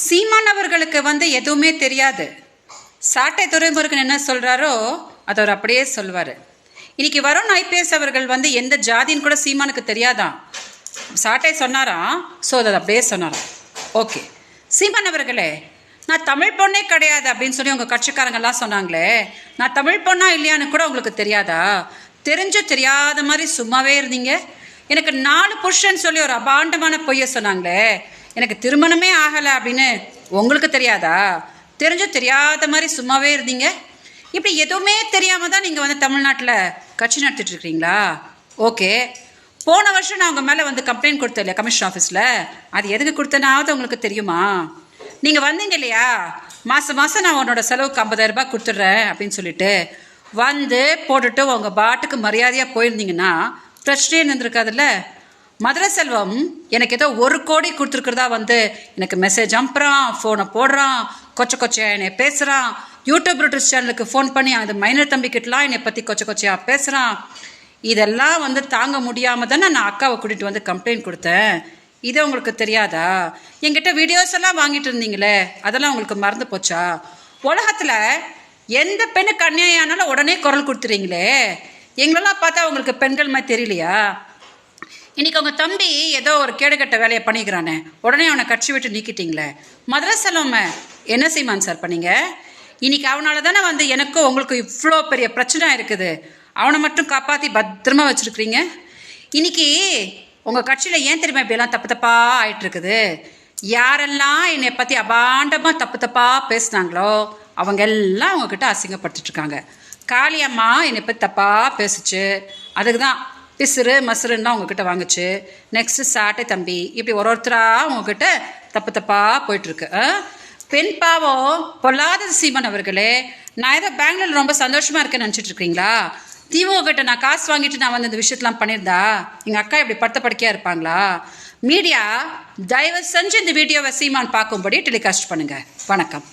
சீமான் அவர்களுக்கு எதுவுமே தெரியாது. சாட்டை துறைமுருகன் என்ன சொல்கிறாரோ அதை அவர் அப்படியே சொல்வார். இன்னைக்கு வருண் ஐபிஎஸ் அவர்கள் எந்த ஜாதின்னு கூட சீமானுக்கு தெரியாதான். சாட்டை சொன்னாராம், ஸோ அதை அப்படியே சொன்னாராம். ஓகே, சீமான் அவர்களே, நான் தமிழ் பொண்ணே கிடையாது அப்படின்னு சொல்லி உங்கள் கட்சிக்காரங்கெல்லாம் சொன்னாங்களே, நான் தமிழ் பொண்ணா இல்லையான்னு கூட உங்களுக்கு தெரியாதா? தெரிஞ்சும் தெரியாத மாதிரி சும்மாவே இருந்தீங்க. எனக்கு 4 புருஷன் சொல்லி ஒரு அபாண்டமான பொய்யை சொன்னாங்களே, எனக்கு திருமணமே ஆகலை அப்படின்னு உங்களுக்கு தெரியாதா? தெரிஞ்சும் தெரியாத மாதிரி சும்மாவே இருந்தீங்க. இப்படி எதுவுமே தெரியாமல் தான் நீங்கள் தமிழ்நாட்டில் கட்சி நடத்திட்டு இருக்கிறீங்களா? ஓகே, போன வருஷம் நான் உங்கள் மேலே கம்ப்ளைண்ட் கொடுத்தேன் இல்லையா கமிஷன் ஆஃபீஸில், அது எதுக்கு கொடுத்தனாவது உங்களுக்கு தெரியுமா? நீங்கள் வந்தீங்க இல்லையா, மாதம் நான் உன்னோட செலவுக்கு 50,000 ரூபாய் கொடுத்துட்றேன் அப்படின்னு சொல்லிட்டு போட்டுட்டு உங்கள் பாட்டுக்கு மரியாதையாக போயிருந்தீங்கன்னா பிரச்சனையே இருந்திருக்காதுல்ல. மதுரை செல்வம் எனக்கு ஏதோ 1 கோடி கொடுத்துருக்குறதா எனக்கு மெசேஜ் அனுப்புகிறான், ஃபோனை போடுறான், கொச்சை என்னை பேசுகிறான், யூடியூப் ரூட்டர்ஸ் சேனலுக்கு ஃபோன் பண்ணி அந்த மைனர் தம்பிக்கிட்டலாம் என்னை பற்றி கொச்சையாக பேசுகிறான். இதெல்லாம் தாங்க முடியாமல் தானே நான் அக்காவை கூட்டிகிட்டு கம்ப்ளைண்ட் கொடுத்தேன். இது உங்களுக்கு தெரியாதா? என்கிட்ட வீடியோஸ் எல்லாம் வாங்கிட்டு இருந்தீங்களே, அதெல்லாம் உங்களுக்கு மறந்து போச்சா? உலகத்தில் எந்த பெண்ணுக்கு அநியாயம் ஆனாலும் உடனே குரல் கொடுத்துறீங்களே, எங்களெல்லாம் பார்த்தா உங்களுக்கு பெண்கள் மாதிரி தெரியலையா? இன்றைக்கி உங்கள் தம்பி ஏதோ ஒரு கேடுகட்ட வேலையை பண்ணிக்கிறானே, உடனே அவனை கட்சி விட்டு நீக்கிட்டீங்களே. மதுரை செல்வமே என்ன சீமான் சார் பண்ணீங்க? இன்றைக்கி அவனால தானே எனக்கும் உங்களுக்கு இவ்வளோ பெரிய பிரச்சனை இருக்குது. அவனை மட்டும் காப்பாற்றி பத்திரமா வச்சுருக்கிறீங்க. இன்றைக்கி உங்கள் கட்சியில் ஏன் தெரியுமா இப்படியெல்லாம் தப்பாக ஆகிட்டுருக்குது? யாரெல்லாம் என்னை பற்றி அபாண்டமாக தப்பாக பேசுனாங்களோ அவங்க எல்லாம் அவங்கக்கிட்ட அசிங்கப்படுத்திட்டுருக்காங்க. காளியம்மா என்னை பற்றி தப்பாக பேசுச்சு, அதுக்கு தான் பிசுறு மசுருன்னா உங்ககிட்ட வாங்குச்சு. நெக்ஸ்ட்டு சாட்டை தம்பி, இப்படி ஒருத்தராக உங்ககிட்ட தப்பாக போயிட்டுருக்கு. பெண் பாவம் பொல்லாத சீமான் அவர்களே, நான் ஏதோ பெங்களூர் ரொம்ப சந்தோஷமாக இருக்கேன்னு நினச்சிட்டு இருக்கீங்களா? திமுக கிட்ட நான் காசு வாங்கிட்டு நான் இந்த விஷயத்தெலாம் பண்ணியிருந்தா எங்கள் அக்கா இப்படி படுத்த படுக்கையாக இருப்பாங்களா? மீடியா தயவு செஞ்சு இந்த வீடியோவை சீமான் பார்க்கும்படி டெலிகாஸ்ட் பண்ணுங்கள். வணக்கம்.